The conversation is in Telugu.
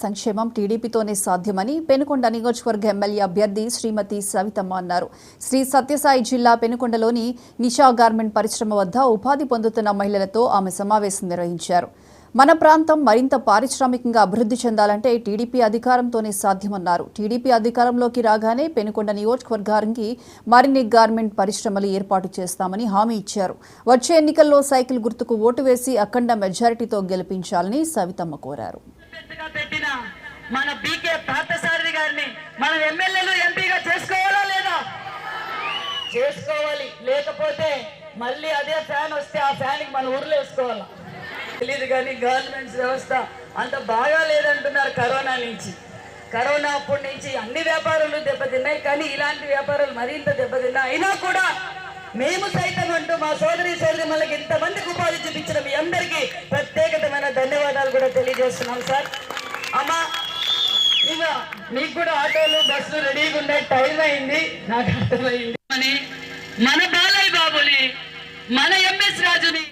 సంక్షేమం టీడీపీతోనే సాధ్యమని పెనుకొండ నియోజకవర్గ ఎమ్మెల్యే అభ్యర్థి శ్రీమతి సవితమ్మ అన్నారు. శ్రీ సత్యసాయి జిల్లా పెనుకొండలోని నిషా గార్మెంట్ పరిశ్రమ వద్ద ఉపాధి పొందుతున్న మహిళలతో ఆమె సమావేశం నిర్వహించారు. మన ప్రాంతం మరింత పారిశ్రామికంగా అభివృద్ధి చెందాలంటే టీడీపీ అధికారంతోనే సాధ్యమన్నారు. టీడీపీ అధికారంలోకి రాగానే పెనుకొండ నియోజకవర్గానికి మరిన్ని గార్మెంట్ పరిశ్రమలు ఏర్పాటు చేస్తామని హామీ ఇచ్చారు. వచ్చే ఎన్నికల్లో సైకిల్ గుర్తుకు ఓటు వేసి అఖండ మెజారిటీతో గెలిపించాలని సవితమ్మ కోరారు. మన బీకే పార్థసారథి గారిని మనం ఎమ్మెల్యేలు ఎంపీగా చేసుకోవాలా లేదా? చేసుకోవాలి. లేకపోతే మళ్ళీ అదే ఫ్యాన్ వస్తే ఆ ఫ్యాన్కి మన ఊర్లో వేసుకోవాలా తెలియదు. కానీ గవర్నమెంట్ వ్యవస్థ అంత బాగా లేదంటున్నారు. కరోనా అప్పటి నుంచి అన్ని వ్యాపారాలు దెబ్బతిన్నాయి. కానీ ఇలాంటి వ్యాపారాలు మరింత దెబ్బతిన్నా అయినా కూడా మేము సైతం అంటూ మా సోదరి మనకి ఇంతమందికి ఉపాధి చూపించిన మీ అందరికీ ప్రత్యేకమైన ధన్యవాదాలు కూడా తెలియజేస్తున్నాం సార్. అమ్మా మీకు కూడా ఆటోలు బస్సులు రెడీగా ఉన్నాయి. టైం అయింది, నాకు అర్థమైంది. మన బాలయ్య బాబుని మన ఎంఎస్ రాజుని